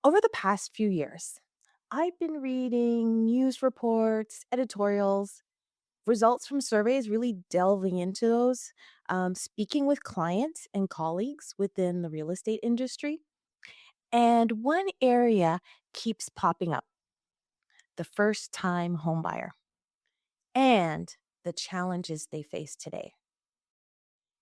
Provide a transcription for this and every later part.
Over the past few years, I've been reading news reports, editorials, results from surveys, really delving into those, speaking with clients and colleagues within the real estate industry. And one area keeps popping up: the first time homebuyer and the challenges they face today.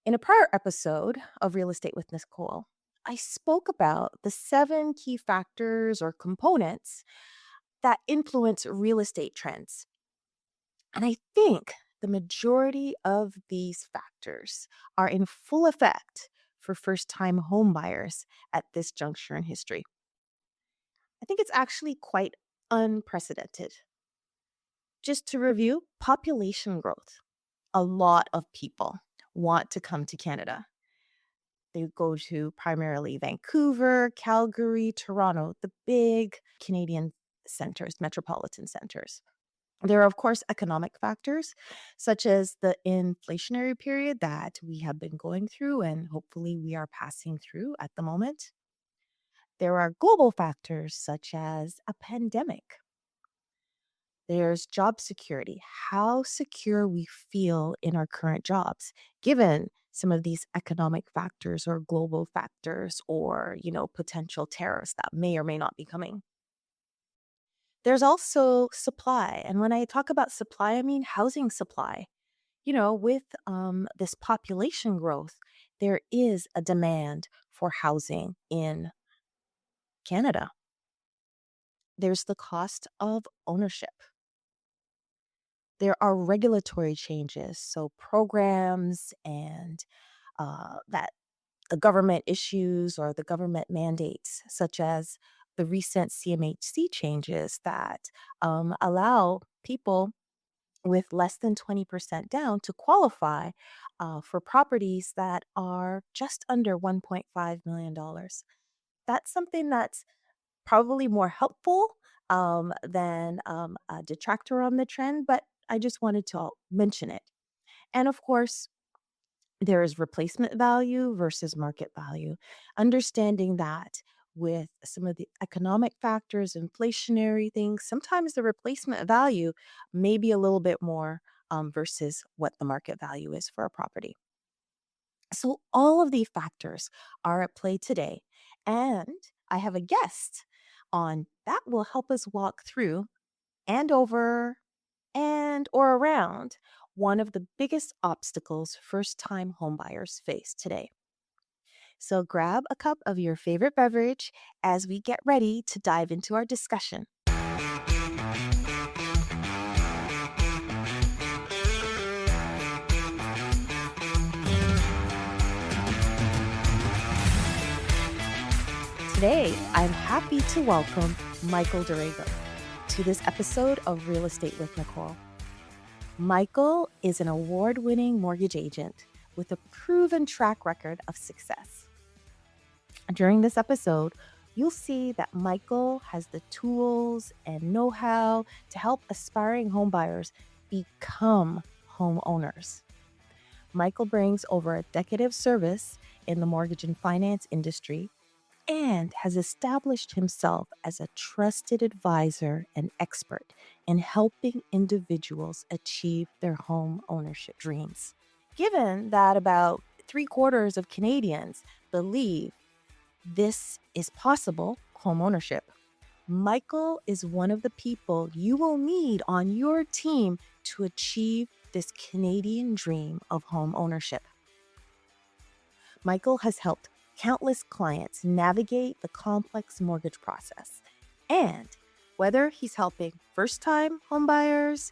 In a prior episode of Real Estate with Nicole, I spoke about the 7 key factors or components that influence real estate trends. And I think the majority of these factors are in full effect for first time home buyers at this juncture in history. I think it's actually quite unprecedented. Just to review, population growth. A lot of people want to come to Canada. They go to primarily Vancouver, Calgary, Toronto, the big Canadian centers, metropolitan centers. There are, of course, economic factors, such as the inflationary period that we have been going through and hopefully we are passing through at the moment. There are global factors, such as a pandemic. There's job security, how secure we feel in our current jobs, given some of these economic factors or global factors or, potential tariffs that may or may not be coming. There's also supply. And when I talk about supply, I mean housing supply. With this population growth, there is a demand for housing in Canada. There's the cost of ownership. There are regulatory changes, so programs and that the government issues or the government mandates, such as the recent CMHC changes that allow people with less than 20% down to qualify for properties that are just under $1.5 million. That's something that's probably more helpful than a detractor on the trend, but I just wanted to mention it. And of course, there is replacement value versus market value. Understanding that with some of the economic factors, inflationary things, sometimes the replacement value may be a little bit more versus what the market value is for a property. So, all of these factors are at play today. And I have a guest on that will help us walk through and over and or around one of the biggest obstacles first-time homebuyers face today. So grab a cup of your favorite beverage as we get ready to dive into our discussion. Today, I'm happy to welcome Michael Dorego to this episode of Real Estate with Nicole. Michael is an award-winning mortgage agent with a proven track record of success. During this episode, you'll see that Michael has the tools and know-how to help aspiring homebuyers become homeowners. Michael brings over a decade of service in the mortgage and finance industry and has established himself as a trusted advisor and expert in helping individuals achieve their home ownership dreams. Given that about 3/4 of Canadians believe this is possible, home ownership, Michael is one of the people you will need on your team to achieve this Canadian dream of home ownership. Michael has helped countless clients navigate the complex mortgage process. And whether he's helping first-time homebuyers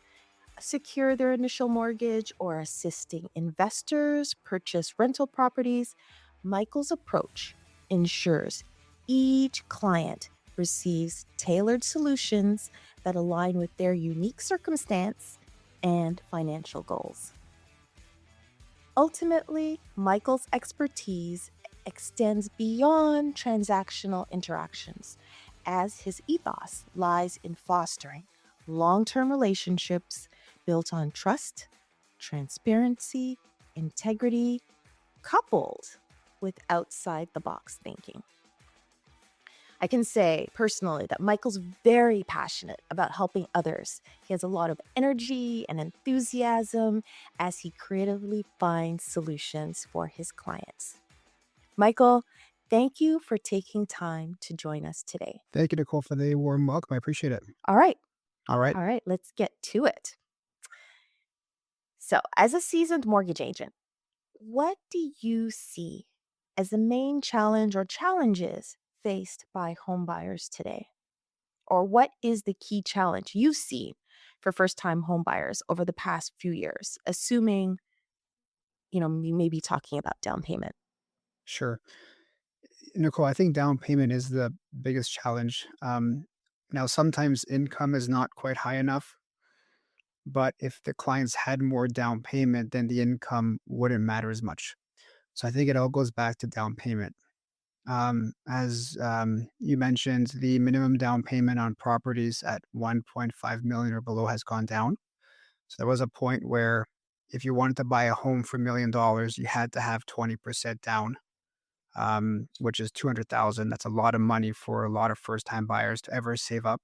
secure their initial mortgage or assisting investors purchase rental properties, Michael's approach ensures each client receives tailored solutions that align with their unique circumstance and financial goals. Ultimately, Michael's expertise extends beyond transactional interactions, as his ethos lies in fostering long-term relationships built on trust, transparency, integrity, coupled with outside the box thinking. I can say personally that Michael's very passionate about helping others. He has a lot of energy and enthusiasm as he creatively finds solutions for his clients. Michael, thank you for taking time to join us today. Thank you, Nicole, for the warm welcome. I appreciate it. All right. All right. All right, let's get to it. So, as a seasoned mortgage agent, what do you see as the main challenge or challenges faced by home buyers today? Or what is the key challenge you see for first-time home buyers over the past few years, assuming, we may be talking about down payment? Sure. Nicole, I think down payment is the biggest challenge. Now, sometimes income is not quite high enough, but if the clients had more down payment, then the income wouldn't matter as much. So I think it all goes back to down payment. As you mentioned, the minimum down payment on properties at 1.5 million or below has gone down. So there was a point where if you wanted to buy a home for $1 million, you had to have 20% down, which is 200,000. That's a lot of money for a lot of first time buyers to ever save up.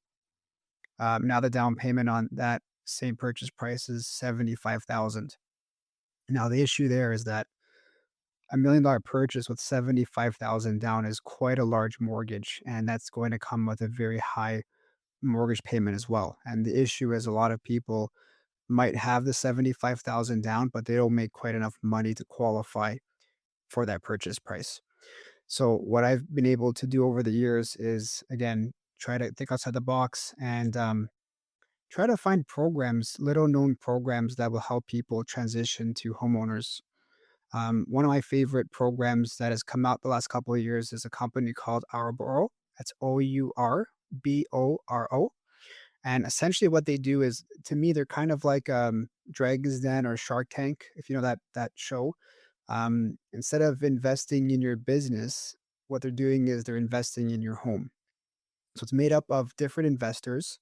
Now the down payment on that same purchase price is 75,000. Now the issue there is that $1 million purchase with 75,000 down is quite a large mortgage, and that's going to come with a very high mortgage payment as well. And the issue is a lot of people might have the 75,000 down, but they don't make quite enough money to qualify for that purchase price. So what I've been able to do over the years is, again, try to think outside the box and try to find programs, little known programs that will help people transition to homeowners. One of my favorite programs that has come out the last couple of years is a company called Ourboro. That's Ourboro. And essentially what they do is, to me, they're kind of like Dragon's Den or Shark Tank, if you know that show. Instead of investing in your business, what they're doing is they're investing in your home. So it's made up of different investors,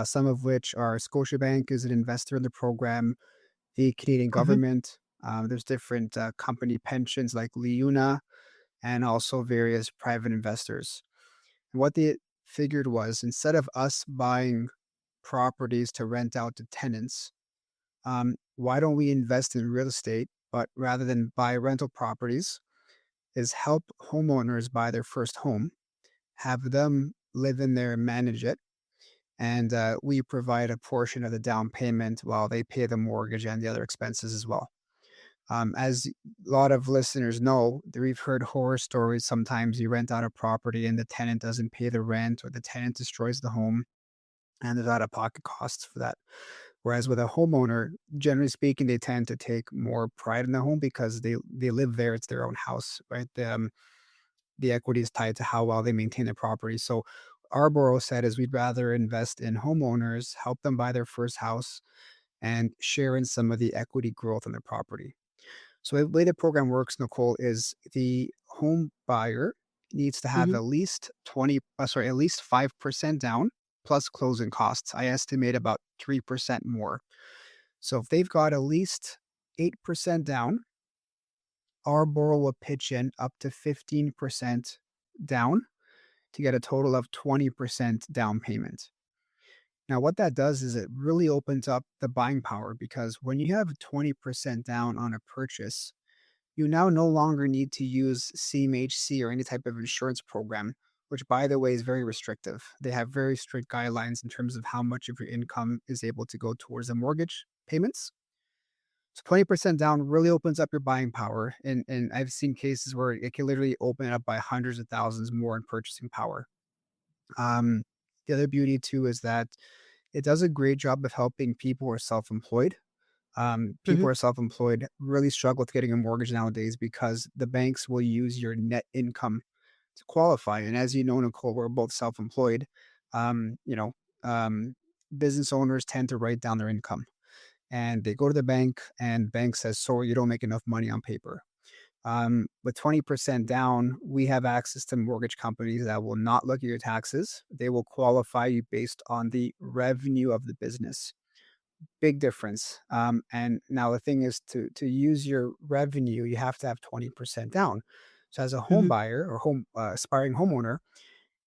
some of which are Scotiabank is an investor in the program, the Canadian Mhm, government. There's different company pensions like Liuna, and also various private investors. And what they figured was, instead of us buying properties to rent out to tenants, why don't we invest in real estate, but rather than buy rental properties, is help homeowners buy their first home, have them live in there and manage it, and we provide a portion of the down payment while they pay the mortgage and the other expenses as well. As a lot of listeners know, we've heard horror stories. Sometimes you rent out a property and the tenant doesn't pay the rent, or the tenant destroys the home, and there's out of pocket costs for that. Whereas with a homeowner, generally speaking, they tend to take more pride in the home because they live there. It's their own house, right? The equity is tied to how well they maintain their property. So Arboro said is we'd rather invest in homeowners, help them buy their first house, and share in some of the equity growth on their property. So the way the program works, Nicole, is the home buyer needs to have mhm. at least 5% down plus closing costs. I estimate about 3% more. So if they've got at least 8% down, our borrower will pitch in up to 15% down to get a total of 20% down payment. Now, what that does is it really opens up the buying power, because when you have 20% down on a purchase, you now no longer need to use CMHC or any type of insurance program, which, by the way, is very restrictive. They have very strict guidelines in terms of how much of your income is able to go towards the mortgage payments. So 20% down really opens up your buying power. And I've seen cases where it can literally open it up by hundreds of thousands more in purchasing power. Um, the other beauty too is that it does a great job of helping people who are self-employed. People who Mhm, are self-employed really struggle with getting a mortgage nowadays because the banks will use your net income to qualify. And as you know, Nicole, we're both self-employed. Um, you know, um, Business owners tend to write down their income, and they go to the bank, and bank says, sorry, you don't make enough money on paper. With 20% down, we have access to mortgage companies that will not look at your taxes. They will qualify you based on the revenue of the business. Big difference. And now the thing is, to use your revenue, you have to have 20% down. So as a home mhm. buyer or home aspiring homeowner,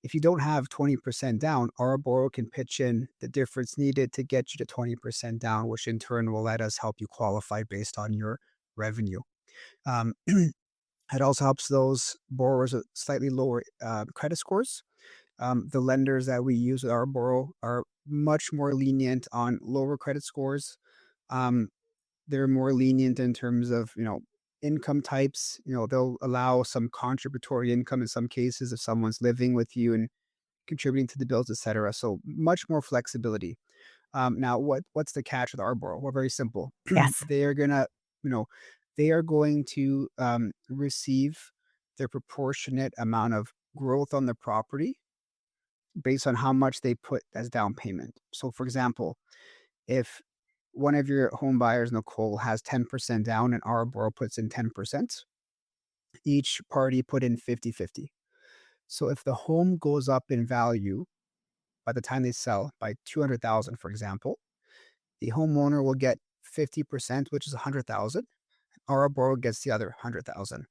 if you don't have 20% down, Ourboro can pitch in the difference needed to get you to 20% down, which in turn will let us help you qualify based on your revenue. Um, it also helps those borrowers with slightly lower credit scores. The lenders that we use with Ourboro are much more lenient on lower credit scores. Um, they're more lenient in terms of, income types. They'll allow some contributory income in some cases if someone's living with you and contributing to the bills, etc. So much more flexibility. Now, what's the catch with Arboro? Well, very simple. Yes. they are gonna, you know, they are going to receive their proportionate amount of growth on the property based on how much they put as down payment. So, for example, if one of your home buyers, Nicole, has 10% down and Arboro puts in 10%, each party put in 50-50. So if the home goes up in value by the time they sell by 200,000, for example, the homeowner will get 50%, which is 100,000. Our borrower gets the other 100,000.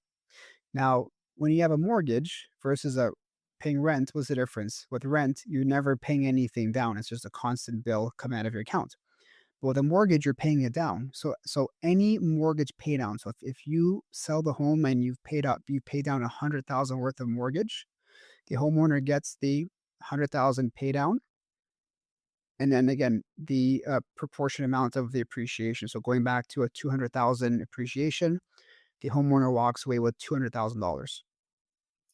Now, when you have a mortgage versus a paying rent, what's the difference? With rent, you're never paying anything down. It's just a constant bill coming out of your account. But with a mortgage, you're paying it down. So any mortgage pay down. So if you sell the home and you pay down 100,000 worth of mortgage, the homeowner gets the 100,000 pay down. And then again, the proportion amount of the appreciation. So going back to a 200,000 appreciation, the homeowner walks away with $200,000.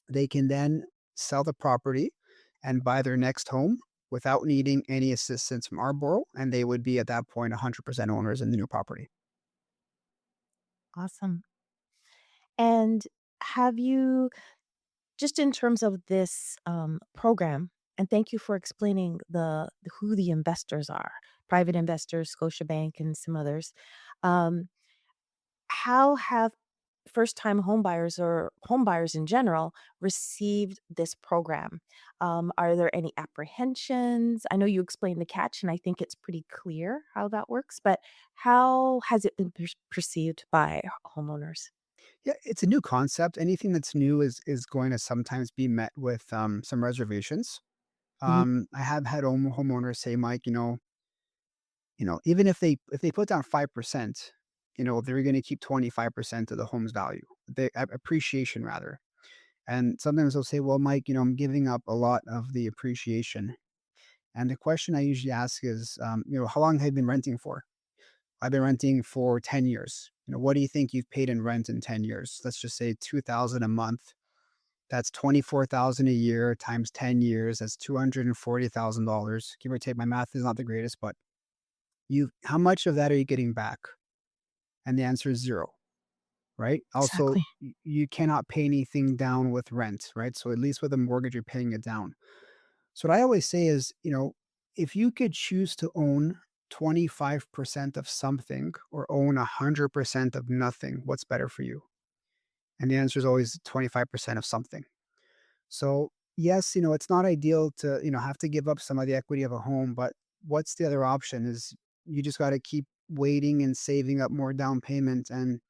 They can then sell the property and buy their next home without needing any assistance from our borrow, and they would be at that point 100% owners in the new property. Awesome. And have you, just in terms of this program, and thank you for explaining who the investors are, private investors, Scotiabank, and some others. Um, how have first-time homebuyers or homebuyers in general received this program? Are there any apprehensions? I know you explained the catch, and I think it's pretty clear how that works, but how has it been perceived by homeowners? Yeah, it's a new concept. Anything that's new is going to sometimes be met with some reservations. Mhm. I have had homeowners say, Mike, even if they put down 5%, they're going to keep 25% of the home's value, the appreciation rather. And sometimes they'll say, well, Mike, I'm giving up a lot of the appreciation. And the question I usually ask is, how long have you been renting for? I've been renting for 10 years. What do you think you've paid in rent in 10 years? Let's just say 2,000 a month. That's 24,000 a year times 10 years. That's $240,000. Give or take. My math is not the greatest, but how much of that are you getting back? And the answer is zero, right? Also, Exactly. you cannot pay anything down with rent, right? So at least with a mortgage, you're paying it down. So what I always say is, if you could choose to own 25% of something or own 100% of nothing, what's better for you? And the answer is always 25% of something. So yes, it's not ideal to, have to give up some of the equity of a home, but what's the other option is you just got to keep waiting and saving up more down payment. And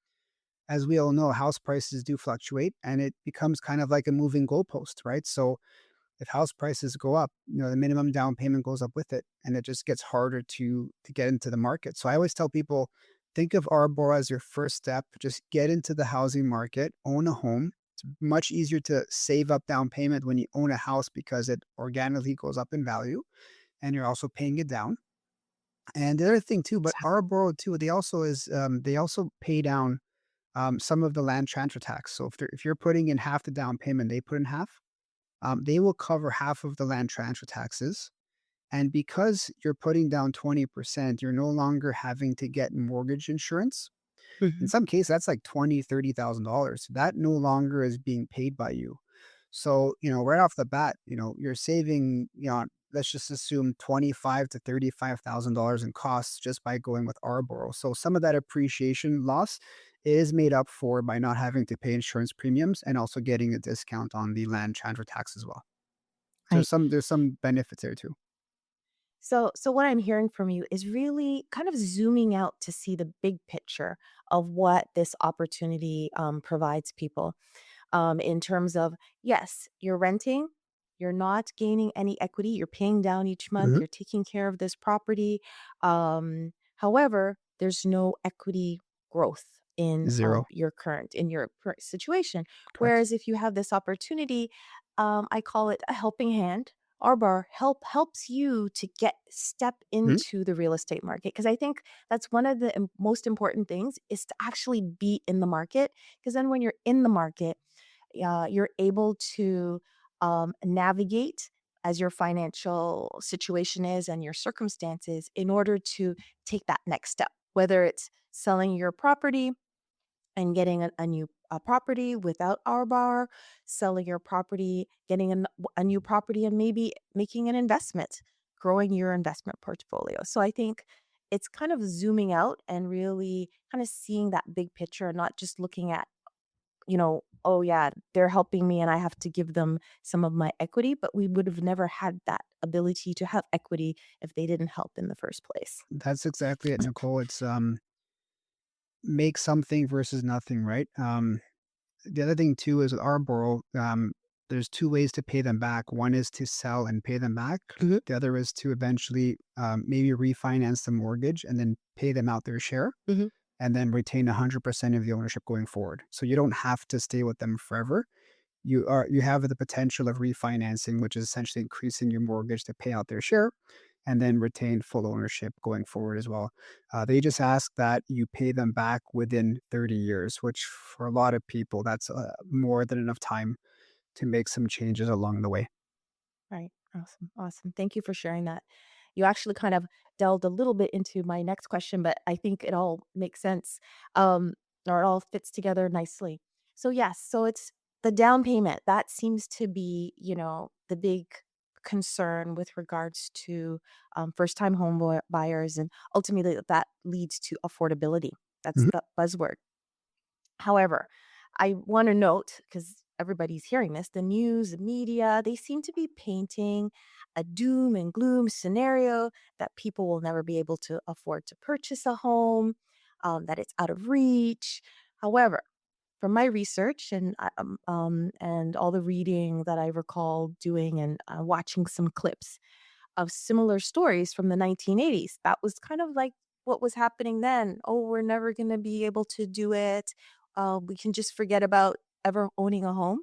as we all know, house prices do fluctuate and it becomes kind of like a moving goalpost, right? So if house prices go up, the minimum down payment goes up with it, and it just gets harder to get into the market. So I always tell people, think of Arbor as your first step. Just get into the housing market, own a home. It's much easier to save up down payment when you own a house because it organically goes up in value, and you're also paying it down. And the other thing too, but Exactly. Arbor too, they also pay down some of the land transfer tax. So if you're putting in half the down payment, they put in half, they will cover half of the land transfer taxes. And because you're putting down 20%, you're no longer having to get mortgage insurance. In Mhm. some cases, that's like $20,000, $30,000. That no longer is being paid by you. So, right off the bat, you're saving, let's just assume 25 to $35,000 in costs just by going with Arboro. So some of that appreciation loss is made up for by not having to pay insurance premiums and also getting a discount on the land transfer tax as well. So Right. there's some benefits there too. So what I'm hearing from you is really kind of zooming out to see the big picture of what this opportunity provides people in terms of, yes, you're renting. You're not gaining any equity. You're paying down each month. Mhm. You're taking care of this property. However, there's no equity growth in 0. your current situation. Correct. Whereas if you have this opportunity, I call it a helping hand. Arbar helps you to get step Mhm. into the real estate market, because I think that's one of the most important things is to actually be in the market, because then when you're in the market, you're able to navigate as your financial situation is and your circumstances in order to take that next step, whether it's selling your property and getting a new property without our bar, selling your property, getting a new property, and maybe making an investment, growing your investment portfolio. So I think it's kind of zooming out and really kind of seeing that big picture, and not just looking at, oh yeah, they're helping me and I have to give them some of my equity, but we would have never had that ability to have equity if they didn't help in the first place. That's exactly it, Nicole. It's, make something versus nothing, right? The other thing too is with Ourboro, there's 2 ways to pay them back. One is to sell and pay them back. Mhm. The other is to eventually, maybe refinance the mortgage and then pay them out their share, Mhm. and then retain 100% of the ownership going forward. So you don't have to stay with them forever. You have the potential of refinancing, which is essentially increasing your mortgage to pay out their share and then retain full ownership going forward as well. They just ask that you pay them back within 30 years, which for a lot of people, that's more than enough time to make some changes along the way. Right. Awesome. Awesome. Thank you for sharing that. You actually kind of delved a little bit into my next question, but I think it all makes sense, um, or it all fits together nicely. So, yes, so it's the down payment that seems to be, the big concern with regards to first time buyers. And ultimately, that leads to affordability. That's Mhm. the buzzword. However, I want to note, because everybody's hearing this, the news, the media, they seem to be painting a doom and gloom scenario that people will never be able to afford to purchase a home, that it's out of reach. However, from my research and all the reading that I recall doing and watching some clips of similar stories from the 1980s. That was kind of like what was happening then. Oh, we're never going to be able to do it. We can just forget about ever owning a home.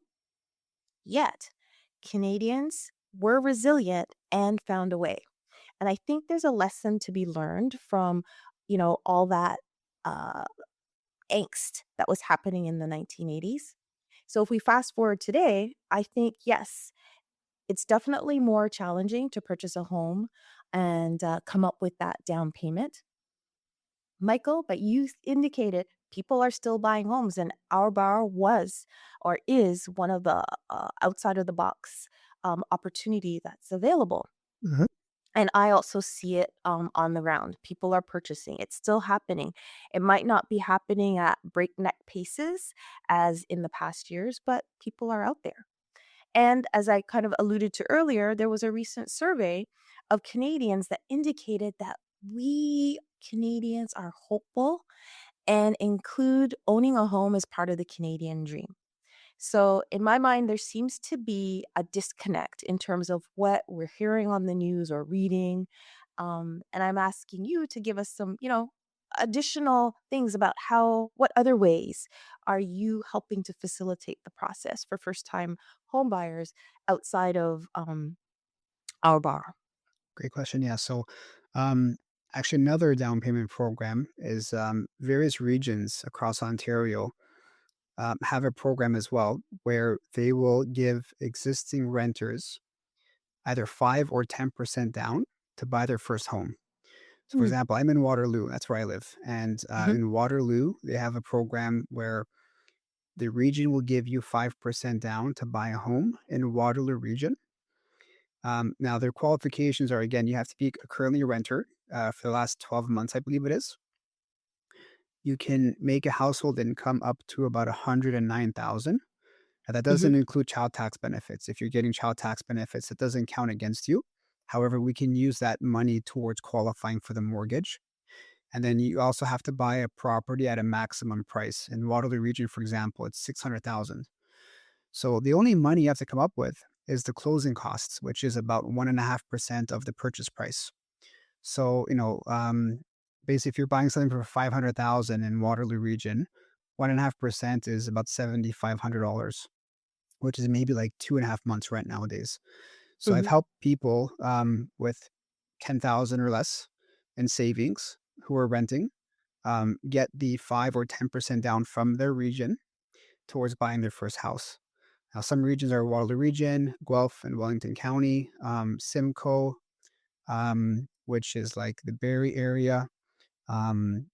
Yet, Canadians were resilient and found a way. And I think there's a lesson to be learned from, all that uh, angst that was happening in the 1980s. So if we fast forward today, I think, yes, it's definitely more challenging to purchase a home and, come up with that down payment, Michael, but you indicated people are still buying homes, and our bar was or is one of the, outside of the box, opportunity that's available. Mhm. And I also see it, on the ground. People are purchasing. It's still happening. It might not be happening at breakneck paces as in the past years, but people are out there. And as I kind of alluded to earlier, there was a recent survey of Canadians that indicated that we Canadians are hopeful and include owning a home as part of the Canadian dream. So, in my mind, there seems to be a disconnect in terms of what we're hearing on the news or reading. And I'm asking you to give us some, additional things about what other ways are you helping to facilitate the process for first time home buyers outside of our bar? Great question. Yeah. So, um, actually, another down payment program is various regions across Ontario have a program as well where they will give existing renters either 5 or 10% down to buy their first home. So, for Mm, example, I'm in Waterloo. That's where I live. And mhm, in Waterloo, they have a program where the region will give you 5% down to buy a home in Waterloo region. Now, their qualifications are again, you have to be currently a renter for the last 12 months, I believe it is. You can make a household income up to about 109,000. That mhm. doesn't include child tax benefits. If you're getting child tax benefits, it doesn't count against you. However, we can use that money towards qualifying for the mortgage. And then you also have to buy a property at a maximum price. In Waterloo region, for example, it's 600,000. So the only money you have to come up with is the closing costs, which is about 1.5% of the purchase price. So, basically, if you're buying something for 500,000 in Waterloo region, 1.5% is about $7,500, which is maybe like 2.5 months rent nowadays. So I've Mhm. helped people with 10,000 or less in savings who are renting get the 5 or 10% down from their region towards buying their first house. Now, some regions are Waterloo Region, Guelph and Wellington County, Simcoe, which is like the Barrie area, um,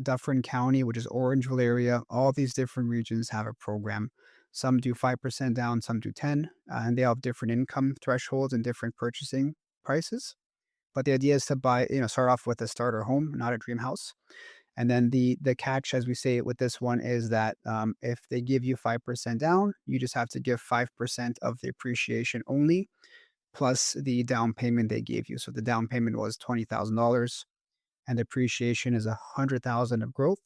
Dufferin County, which is Orangeville area. All these different regions have a program. Some do 5% down, some do 10, and they have different income thresholds and different purchasing prices. But the idea is to buy, start off with a starter home, not a dream house. And then the catch, as we say it with this one, is that if they give you 5% down, you just have to give 5% of the appreciation only, plus the down payment they gave you. So the down payment was $20,000, and the appreciation is 100,000 of growth.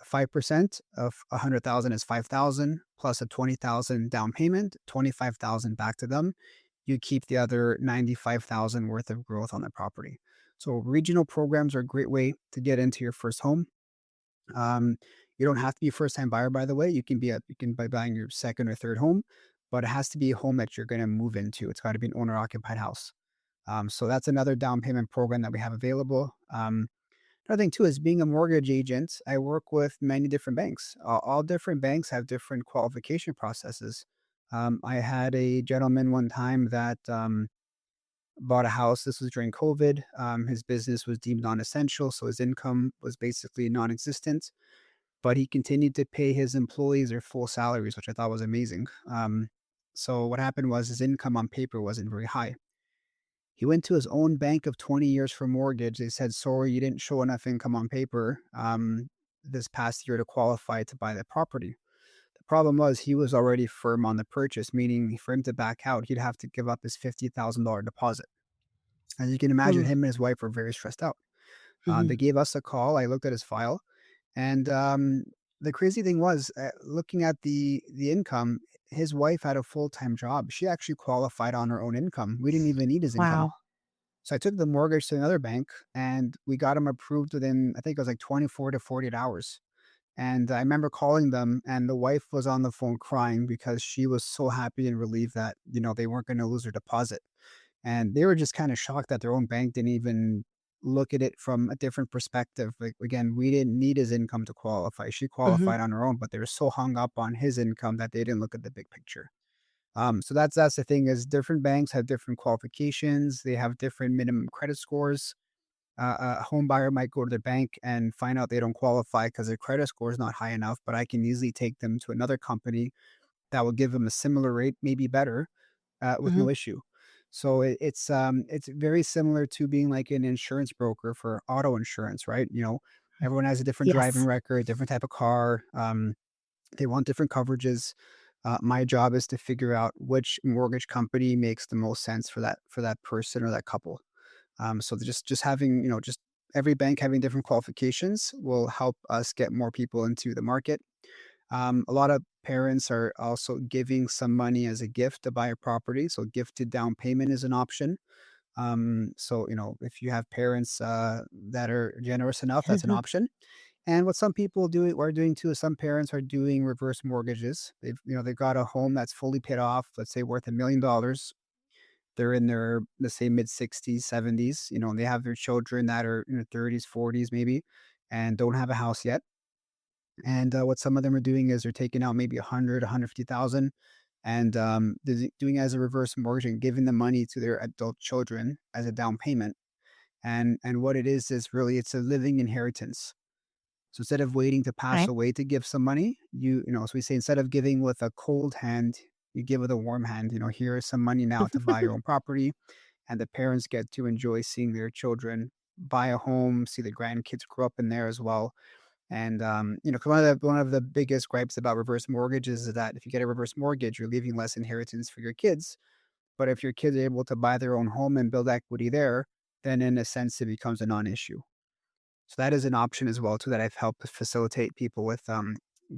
5% of 100,000 is 5,000 plus a 20,000 down payment, 25,000 back to them. You keep the other 95,000 worth of growth on the property. So regional programs are a great way to get into your first home. Um, you don't have to be a first time buyer, by the way. You can by buying your second or third home, but it has to be a home that you're going to move into. It's got to be an owner occupied house. So that's another down payment program that we have available. Another thing too is being a mortgage agent. I work with many different banks. All different banks have different qualification processes. I had a gentleman one time that bought a house. This was during COVID. His business was deemed non-essential, so his income was basically non-existent. But he continued to pay his employees their full salaries, which I thought was amazing. So what happened was his income on paper wasn't very high. He went to his own bank of 20 years for mortgage. They said, sorry, you didn't show enough income on paper this past year to qualify to buy the property. The problem was he was already firm on the purchase, meaning for him to back out, he'd have to give up his $50,000 deposit. As you can imagine, Mm. him and his wife were very stressed out. They Mhm. gave us a call. I looked at his file, and the crazy thing was, looking at the income, his wife had a full time job. She actually qualified on her own income. We didn't even need his income. Wow. So I took the mortgage to another bank and we got him approved within, I think it was like 24 to 48 hours. And I remember calling them and the wife was on the phone crying because she was so happy and relieved that, they weren't going to lose their deposit. And they were just kind of shocked that their own bank didn't even look at it from a different perspective. Like, again, we didn't need his income to qualify. She Mhm. qualified on her own, but they were so hung up on his income that they didn't look at the big picture. So that's the thing is different banks have different qualifications. They have different minimum credit scores. A home buyer might go to the bank and find out they don't qualify because their credit score is not high enough, but I can easily take them to another company that will give them a similar rate, maybe better, with Mhm. no issue. So it's very similar to being like an insurance broker for auto insurance, right? Everyone has a different driving Yes. record, different type of car. They want different coverages. My job is to figure out which mortgage company makes the most sense for that person or that couple. So just having just every bank having different qualifications will help us get more people into the market. A lot of parents are also giving some money as a gift to buy a property. So gifted down payment is an option. So if you have parents that are generous enough, that's an option. And what some people are doing too is some parents are doing reverse mortgages. They've got a home that's fully paid off, let's say worth $1 million. They're in their, let's say, mid 60s, 70s, and they have their children that are in their 30s, 40s maybe, and don't have a house yet. And what some of them are doing is they're taking out maybe 100, 150,000 and they're doing it as a reverse mortgage and giving the money to their adult children as a down payment. And what it is really it's a living inheritance. So instead of waiting to pass Okay. away to give some money, so we say instead of giving with a cold hand, you give with a warm hand. Here is some money now to buy your own property, and the parents get to enjoy seeing their children buy a home, see the grandkids grow up in there as well. And 'cause one of the biggest gripes about reverse mortgages is that if you get a reverse mortgage, you're leaving less inheritance for your kids. But if your kids are able to buy their own home and build equity there, then in a sense it becomes a non-issue. So that is an option as well too that I've helped facilitate people with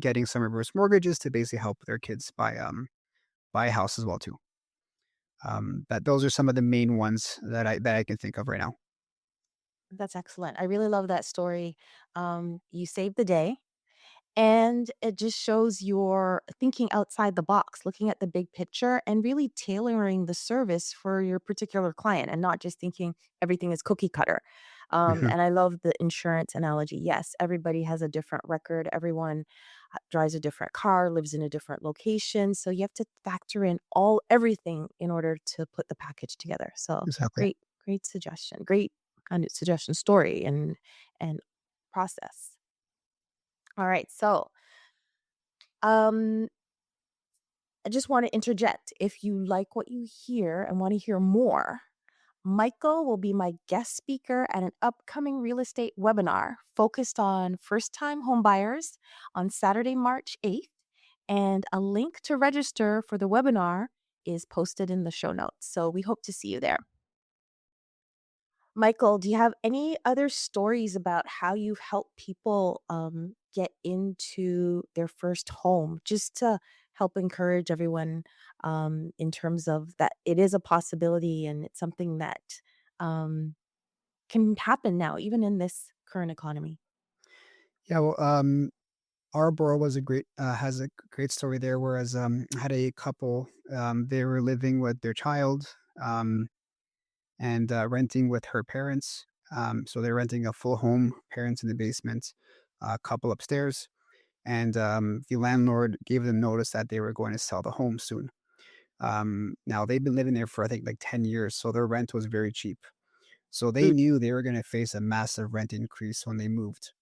getting some reverse mortgages to basically help their kids buy buy a house as well too. That those are some of the main ones that I can think of right now. That's excellent. I really love that story. You saved the day. And it just shows you're thinking outside the box, looking at the big picture and really tailoring the service for your particular client and not just thinking everything is cookie cutter. Mhm. And I love the insurance analogy. Yes, everybody has a different record. Everyone drives a different car, lives in a different location. So you have to factor in everything in order to put the package together. So Exactly. great suggestion. Great kind of suggestion story and process. All right. So um, I just want to interject. If you like what you hear and want to hear more, Michael will be my guest speaker at an upcoming real estate webinar focused on first time homebuyers on Saturday, March 8th. And a link to register for the webinar is posted in the show notes. So we hope to see you there. Michael, do you have any other stories about how you've helped people get into their first home, just to help encourage everyone in terms of that it is a possibility and it's something that um, can happen now, even in this current economy? Yeah, well, Ourboro was a great has a great story there. Whereas I had a couple, they were living with their child, and renting with her parents. So they're renting a full home, parents in the basement, a couple upstairs, and the landlord gave them notice that they were going to sell the home soon. Now they've been living there for I think like 10 years, so their rent was very cheap. So they Mm, knew they were going to face a massive rent increase when they moved.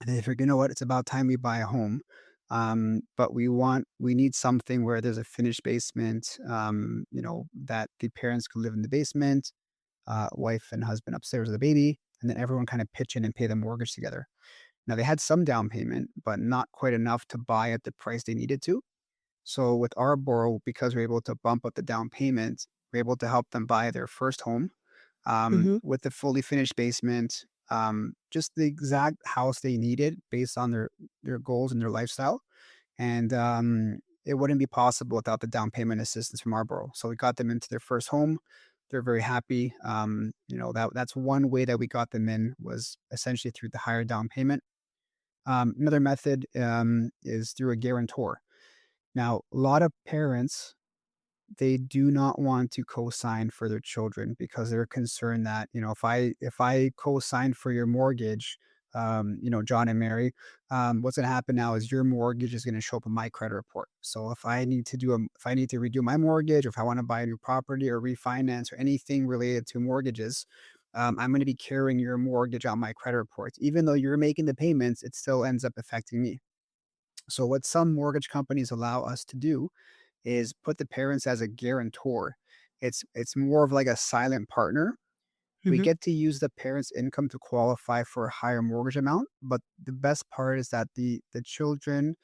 And they figured, you know what, it's about time we buy a home. But we need something where there's a finished basement, that the parents could live in the basement, wife and husband upstairs with the baby, and then everyone kind of pitch in and pay the mortgage together. Now they had some down payment, but not quite enough to buy at the price they needed to. So with our borrow, because we're able to bump up the down payment, we're able to help them buy their first home, mhm. with the fully finished basement, just the exact house they needed based on their goals and their lifestyle. And it wouldn't be possible without the down payment assistance from Arboro. So we got them into their first home. They're very happy. That's one way that we got them in was essentially through the higher down payment. Another method is through a guarantor. Now, a lot of parents, they do not want to co-sign for their children because they're concerned that, if I co-sign for your mortgage, John and Mary, what's going to happen now is your mortgage is going to show up in my credit report. So if I need to redo my mortgage, or if I want to buy a new property or refinance or anything related to mortgages, I'm going to be carrying your mortgage on my credit reports. Even though you're making the payments, it still ends up affecting me. So what some mortgage companies allow us to do is put the parents as a guarantor. It's more of like a silent partner. We Mhm. get to use the parents' income to qualify for a higher mortgage amount, but the best part is that the children,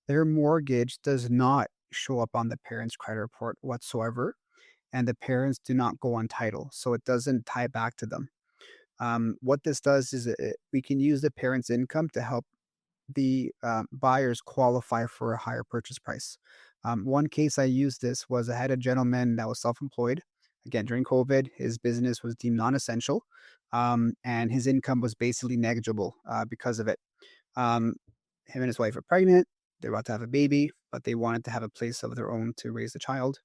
their mortgage does not show up on the parents' credit report whatsoever, and the parents do not go on title, so it doesn't tie back to them. What this does is we can use the parents' income to help the buyers qualify for a higher purchase price. One case I used this was I had a gentleman that was self-employed. Again, during COVID, his business was deemed non-essential, and his income was basically negligible because of it. Um, Him and his wife are pregnant. They're about to have a baby, but they wanted to have a place of their own to raise the child.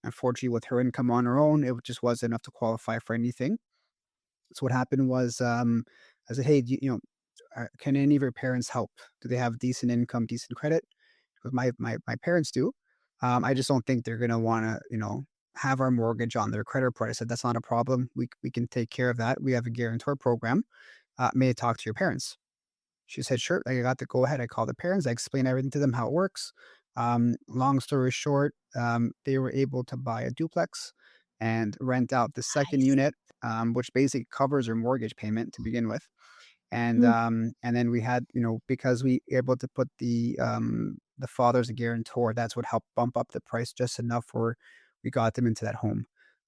Unfortunately, with her income on her own, it just wasn't enough to qualify for anything. So what happened was, I said, "Hey, can any of your parents help? Do they have decent income, decent credit?" Because my parents do. I just don't think they're gonna wanna, have our mortgage on their credit report. I said, "That's not a problem. We can take care of that. We have a guarantor program. May I talk to your parents?" She said, "Sure." I got to go ahead. I called the parents. I explained everything to them, how it works. Long story short, they were able to buy a duplex and rent out the second Nice. unit, which basically covers their mortgage payment to begin with. And Mm, then we had, because we able to put the father as a guarantor, that's what helped bump up the price just enough where we got them into that home.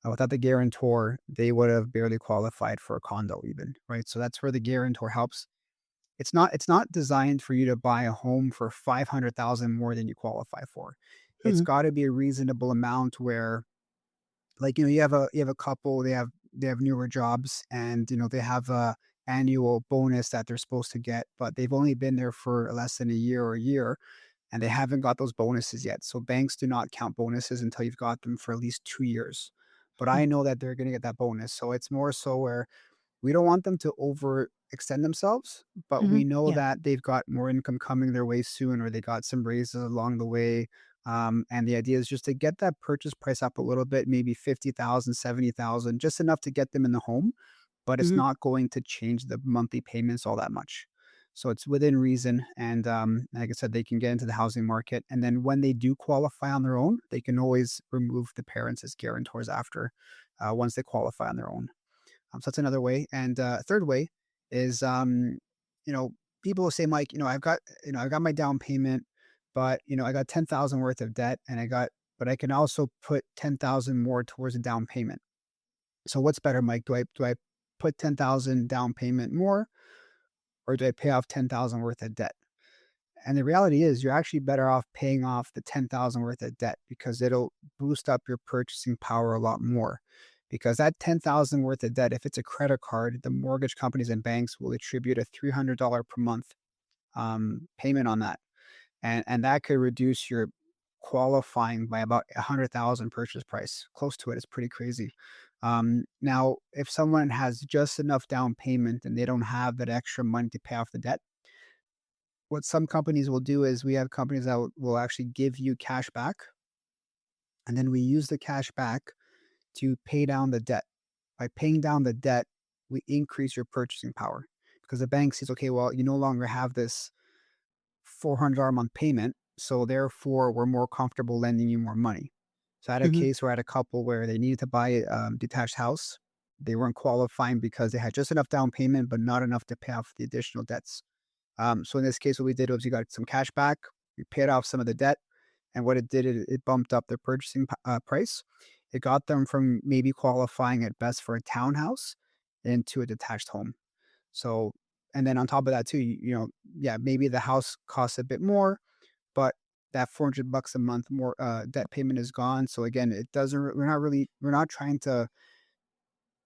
Without the guarantor, they would have barely qualified for a condo even, right? So that's where the guarantor helps. It's not designed for you to buy a home for 500,000 more than you qualify for. it's Mhm. got to be a reasonable amount where, like, you have a couple, they have newer jobs, and they have a annual bonus that they're supposed to get, but they've only been there for less than a year or a year, and they haven't got those bonuses yet. So banks do not count bonuses until you've got them for at least 2 years. But I know that they're going to get that bonus. So it's more so where we don't want them to overextend themselves, but we Mhm. know Yeah. that they've got more income coming their way soon, or they got some raises along the way. And the idea is just to get that purchase price up a little bit, maybe 50,000, 70,000, just enough to get them in the home, but it's Mhm. not going to change the monthly payments all that much. So it's within reason. And like I said, they can get into the housing market. And then when they do qualify on their own, they can always remove the parents as guarantors after, once they qualify on their own. So that's another way. And third way is, you know, people will say, Mike, I've got my down payment, but I got 10,000 worth of debt, and but I can also put 10,000 more towards a down payment. So what's better, Mike? Do I put 10,000 down payment more, or do I pay off 10,000 worth of debt? And the reality is, you're actually better off paying off the 10,000 worth of debt, because it'll boost up your purchasing power a lot more. Because that 10,000 worth of debt, if it's a credit card, the mortgage companies and banks will attribute a $300 per month payment on that, and that could reduce your qualifying by about 100,000 purchase price, close to it. It's pretty crazy. Now, if someone has just enough down payment and they don't have that extra money to pay off the debt, what some companies will do is we have companies that will actually give you cash back, and then we use the cash back to pay down the debt. By paying down the debt, we increase your purchasing power, because the bank says, okay, well, you no longer have this $400 a month payment, so therefore we're more comfortable lending you more money. So I had a Mhm. case where I had a couple where they needed to buy a detached house. They weren't qualifying because they had just enough down payment, but not enough to pay off the additional debts. So in this case, what we did was we got some cash back, we paid off some of the debt, and what it did, it bumped up their purchasing price. It got them from maybe qualifying at best for a townhouse into a detached home. So, and then on top of that too, yeah, maybe the house costs a bit more, but that $400 a month more debt payment is gone. So again, it doesn't. We're not trying to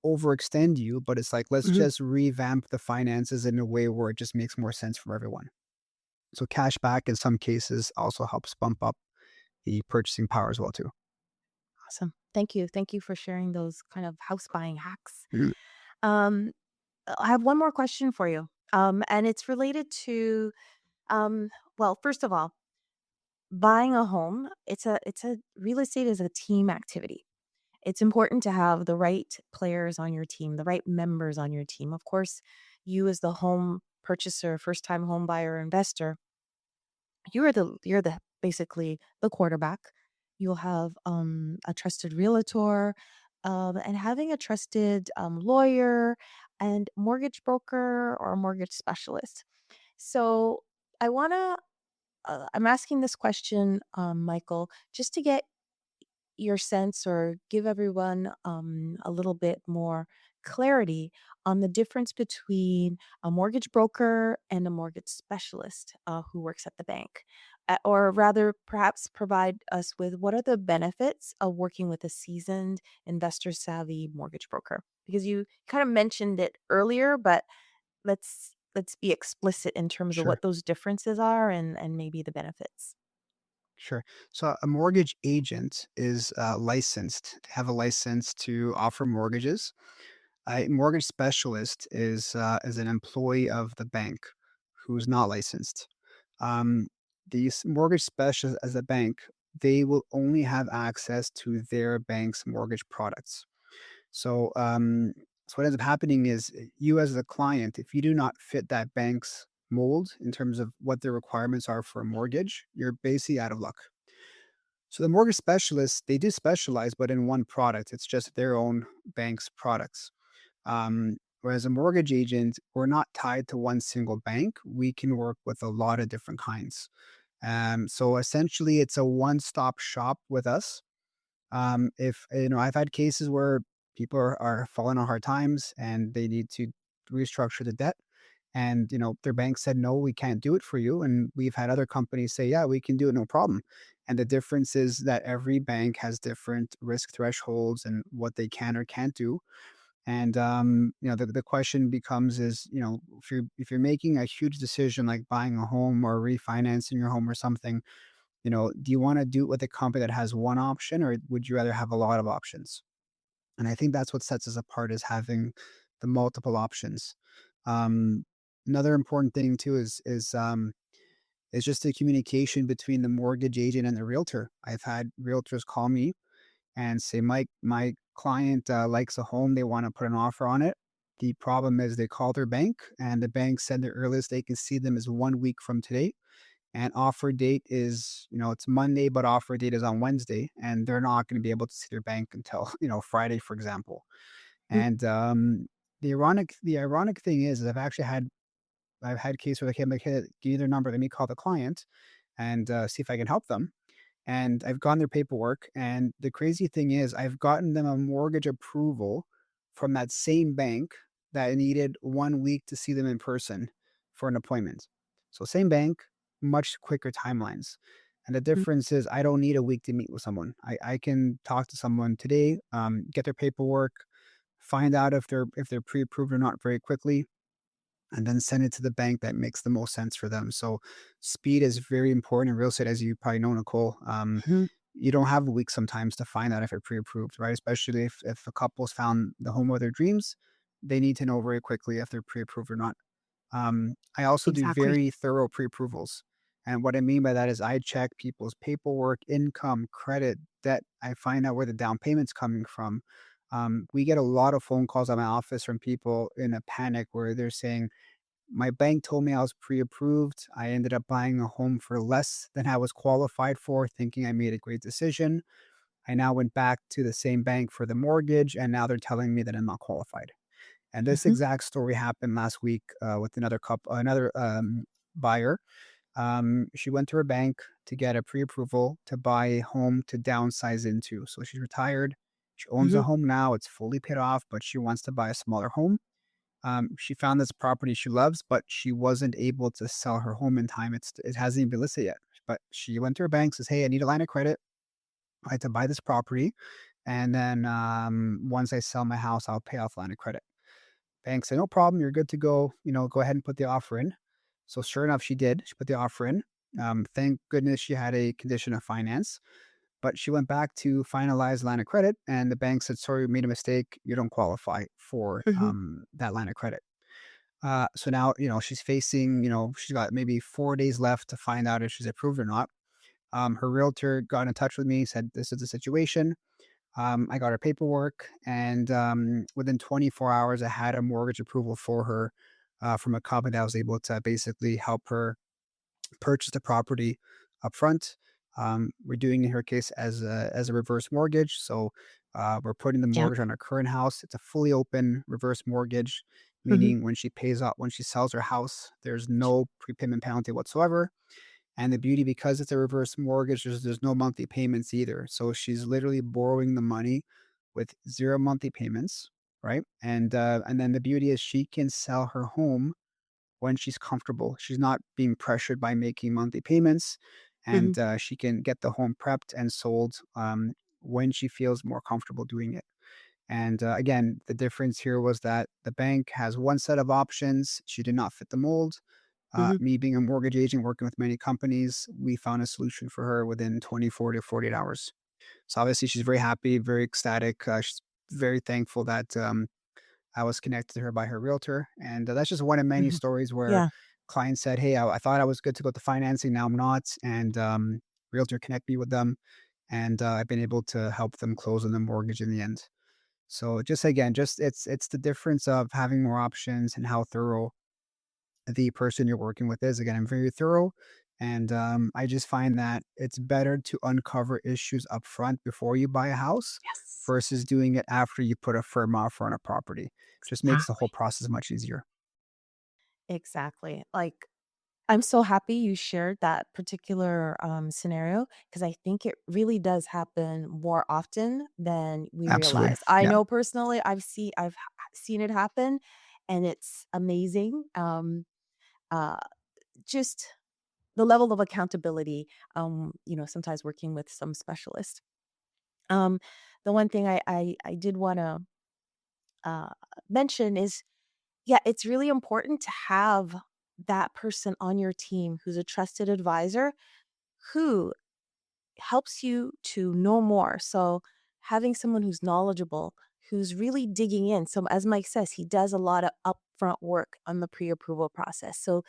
overextend you, but it's like, let's Mhm. just revamp the finances in a way where it just makes more sense for everyone. So cash back in some cases also helps bump up the purchasing power as well too. Awesome. Thank you. Thank you for sharing those kind of house buying hacks. Mhm. Um, I have one more question for you. And it's related to um, well, first of all, buying a home, it's a real estate is a team activity. It's important to have the right players on your team, the right members on your team. Of course, you as the home purchaser, first time home buyer investor, you're the basically the quarterback. You'll have a trusted realtor, and having a trusted lawyer and mortgage broker or a mortgage specialist. So I want to I'm asking this question, Michael, just to get your sense or give everyone a little bit more clarity on the difference between a mortgage broker and a mortgage specialist who works at the bank. Or rather, perhaps provide us with what are the benefits of working with a seasoned, investor savvy mortgage broker? Because you kind of mentioned it earlier, but let's be explicit in terms of Sure. what those differences are and maybe the benefits. Sure. So a mortgage agent is licensed, have a license to offer mortgages. A mortgage specialist is an employee of the bank who's not licensed. Um, these mortgage specialists as a bank, they will only have access to their bank's mortgage products. So, so what ends up happening is, you as a client, if you do not fit that bank's mold in terms of what their requirements are for a mortgage, you're basically out of luck. So the mortgage specialists, they do specialize, but in one product. It's just their own bank's products. Whereas a mortgage agent, we're not tied to one single bank. We can work with a lot of different kinds. So essentially, it's a one-stop shop with us. If I've had cases where people are falling on hard times and they need to restructure the debt, and their bank said, no, we can't do it for you, and we've had other companies say, yeah, we can do it, no problem. And the difference is that every bank has different risk thresholds and what they can or can't do. And the question becomes is, if you're making a huge decision like buying a home or refinancing your home or something, do you want to do it with a company that has one option, or would you rather have a lot of options? And I think that's what sets us apart, is having the multiple options. Um, Another important thing too is just the communication between the mortgage agent and the realtor. I've had realtors call me and say, Mike, my client likes a home. They want to put an offer on it. The problem is they call their bank, and the bank said the earliest they can see them is 1 week from today. And offer date is, it's Monday, but offer date is on Wednesday. And they're not going to be able to see their bank until, Friday, for example. Mhm. And the ironic thing is I've actually I've had cases where they came like, hey, give you their number, let me call the client and see if I can help them. And I've gotten their paperwork. And the crazy thing is, I've gotten them a mortgage approval from that same bank that needed 1 week to see them in person for an appointment. So, same bank, much quicker timelines. And the Mhm. difference is, I don't need a week to meet with someone. I can talk to someone today, get their paperwork, find out if they're pre-approved or not very quickly, and then send it to the bank that makes the most sense for them. So speed is very important in real estate, as you probably know, Nicole. Mhm. You don't have a week sometimes to find out if you're pre-approved, right? Especially if a couple's found the home of their dreams, they need to know very quickly if they're pre-approved or not. I also do Exactly. very thorough pre-approvals. And what I mean by that is I check people's paperwork, income, credit, debt. I find out where the down payment's coming from. We get a lot of phone calls at my office from people in a panic where they're saying, my bank told me I was pre-approved. I ended up buying a home for less than I was qualified for, thinking I made a great decision. I now went back to the same bank for the mortgage, and now they're telling me that I'm not qualified. And this Mhm. exact story happened last week with another buyer. She went to her bank to get a pre-approval to buy a home to downsize into. So she's retired. She owns a Mhm. home now. It's fully paid off, but she wants to buy a smaller home. She found this property she loves, but she wasn't able to sell her home in time. It hasn't even been listed yet. But she went to her bank, says, "Hey, I need a line of credit. I had to buy this property, and then once I sell my house, I'll pay off line of credit." Bank said, "No problem. You're good to go. Go ahead and put the offer in." So sure enough, she did. She put the offer in. Thank goodness she had a condition of finance. But she went back to finalize line of credit, and the bank said, "Sorry, we made a mistake. You don't qualify for Mhm. that line of credit." So now, she's facing, she's got maybe 4 days left to find out if she's approved or not. Her realtor got in touch with me, said, "This is the situation." I got her paperwork, and within 24 hours, I had a mortgage approval for her from a company that was able to basically help her purchase the property upfront. We're doing in her case as a reverse mortgage. So we're putting the Yeah. mortgage on her current house. It's a fully open reverse mortgage, Mhm. meaning when she sells her house, there's no prepayment penalty whatsoever. And the beauty, because it's a reverse mortgage, there's no monthly payments either. So she's literally borrowing the money with zero monthly payments, right? And then the beauty is she can sell her home when she's comfortable. She's not being pressured by making monthly payments, Mhm. and she can get the home prepped and sold when she feels more comfortable doing it. And again, the difference here was that the bank has one set of options. She did not fit the mold. Mhm. Me being a mortgage agent working with many companies, we found a solution for her within 24 to 48 hours. So obviously, she's very happy, very ecstatic. She's very thankful that I was connected to her by her realtor, and that's just one of many Mhm. stories where Yeah. clients said, "Hey, I thought I was good to go to financing, now I'm not," and realtor connect me with them, and I've been able to help them close on the mortgage in the end. So just again, just it's the difference of having more options and how thorough the person you're working with is. Again, I'm very thorough, and I just find that it's better to uncover issues up front before you buy a house Yes. versus doing it after you put a firm offer on a property. Just makes the whole Exactly. process much easier. Exactly. Like, I'm so happy you shared that particular, scenario, because I think it really does happen more often than we Absolutely. realize. I Yeah. know personally, I've seen it happen, and it's amazing. Uh, just the level of accountability, sometimes working with some specialists. Um, the one thing I did want to uh, mention is, yeah, it's really important to have that person on your team who's a trusted advisor who helps you to know more. So having someone who's knowledgeable, who's really digging in. So as Mike says, he does a lot of upfront work on the pre-approval process. So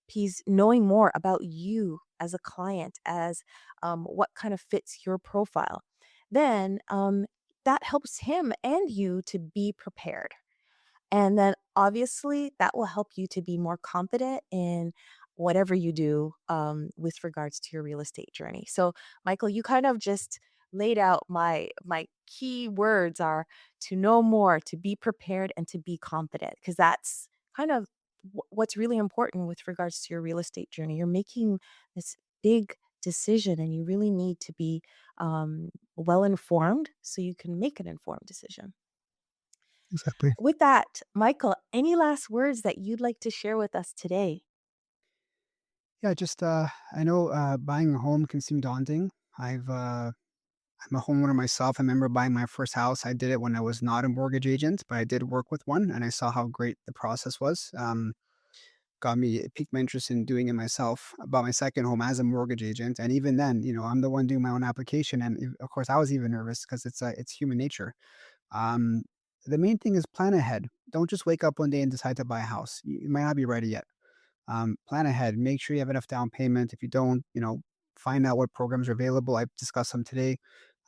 he's knowing more about you as a client, as what kind of fits your profile. Then that helps him and you to be prepared, and then obviously that will help you to be more confident in whatever you do with regards to your real estate journey. So, Michael, you kind of just laid out my key words are to know more, to be prepared, and to be confident, because that's kind of what's really important with regards to your real estate journey. You're making this big decision, and you really need to be well informed so you can make an informed decision. Exactly. With that, Michael, any last words that you'd like to share with us today? Yeah, just I know buying a home can seem daunting. I'm a homeowner myself. I remember buying my first house. I did it when I was not a mortgage agent, but I did work with one, and I saw how great the process was. Got me it piqued my interest in doing it myself. I bought my second home as a mortgage agent, and even then, I'm the one doing my own application, and of course, I was even nervous because it's human nature. Um, the main thing is plan ahead. Don't just wake up one day and decide to buy a house. You might not be ready yet. Plan ahead. Make sure you have enough down payment. If you don't, find out what programs are available. I've discussed some today.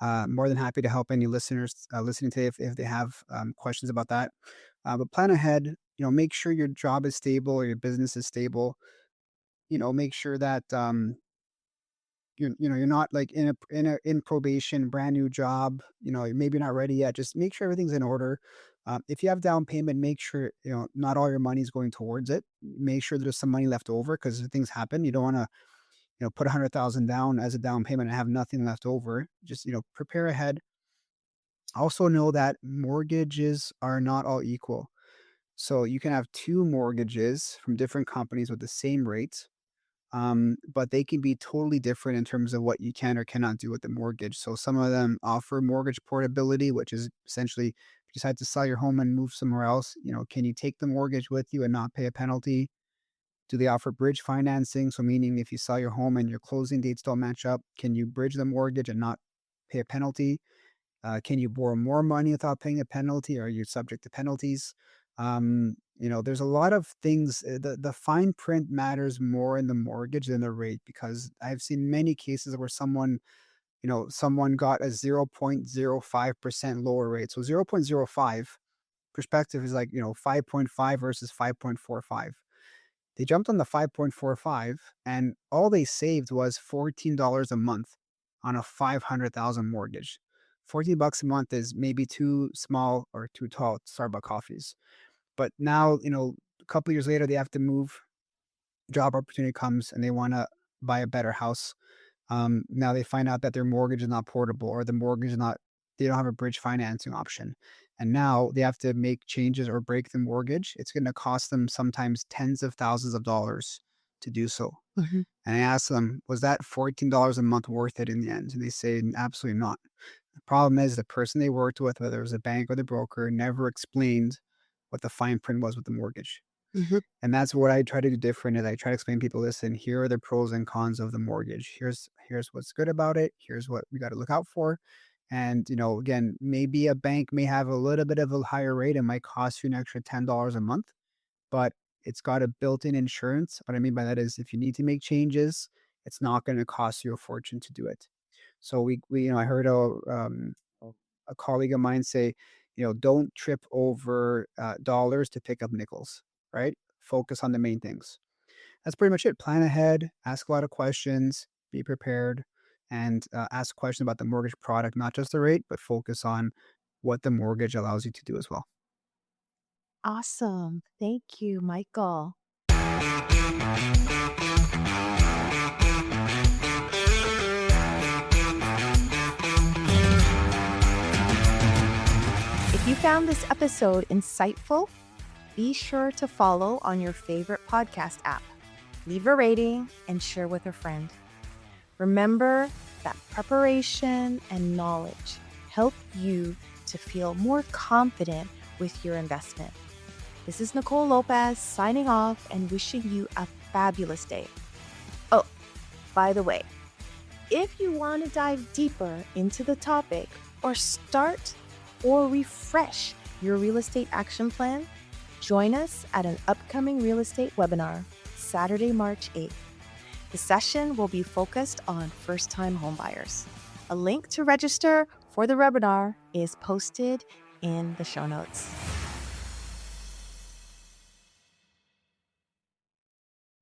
More than happy to help any listeners listening today if they have questions about that. But plan ahead. Make sure your job is stable or your business is stable. Make sure that you're not like in probation, brand new job. Maybe you're not ready yet. Just make sure everything's in order. If you have down payment, make sure not all your money is going towards it. Make sure there's some money left over because things happen. You don't want to put 100,000 down as a down payment and have nothing left over. Just prepare ahead. Also know that mortgages are not all equal. So you can have two mortgages from different companies with the same rate, but they can be totally different in terms of what you can or cannot do with the mortgage. So some of them offer mortgage portability, which is essentially if you decide to sell your home and move somewhere else, can you take the mortgage with you and not pay a penalty? Do they offer bridge financing? So meaning if you sell your home and your closing dates don't match up, can you bridge the mortgage and not pay a penalty? Can you borrow more money without paying a penalty? Or are you subject to penalties? There's a lot of things. The fine print matters more in the mortgage than the rate because I've seen many cases where someone got a 0.05% lower rate. So 0.05 perspective is like 5.5 versus 5.45. They jumped on the 5.45 and all they saved was $14 a month on a 500,000 mortgage. 14 bucks a month is maybe too small or too tall Starbucks coffees. But now, a couple years later they have to move, job opportunity comes and they want to buy a better house. Now they find out that their mortgage is not portable or the mortgage is not, they don't have a bridge financing option. And now they have to make changes or break the mortgage. It's going to cost them sometimes tens of thousands of dollars to do so. Mhm, And I asked them, was that $14 a month worth it in the end? And they say, absolutely not. The problem is the person they worked with, whether it was a bank or the broker, never explained what the fine print was with the mortgage. mhm, And that's what I try to do different is I try to explain to people, listen, here are the pros and cons of the mortgage. Here's what's good about it. Here's what we got to look out for. And, again, maybe a bank may have a little bit of a higher rate. It might cost you an extra $10 a month, but it's got a built-in insurance. What I mean by that is if you need to make changes, it's not going to cost you a fortune to do it. So I heard a colleague of mine say, don't trip over dollars to pick up nickels, right? Focus on the main things. That's pretty much it. Plan ahead, ask a lot of questions, be prepared, and ask questions about the mortgage product, not just the rate, but focus on what the mortgage allows you to do as well. awesome. Thank you, Michael. If you found this episode insightful, be sure to follow on your favorite podcast app. leave a rating, and share with a friend. Remember that preparation and knowledge help you to feel more confident with your investment. This is Nicole Lopez signing off and wishing you a fabulous day. Oh, by the way, if you want to dive deeper into the topic or start or refresh your real estate action plan, join us at an upcoming real estate webinar, Saturday, March 8th. The session will be focused on first-time homebuyers. A link to register for the webinar is posted in the show notes.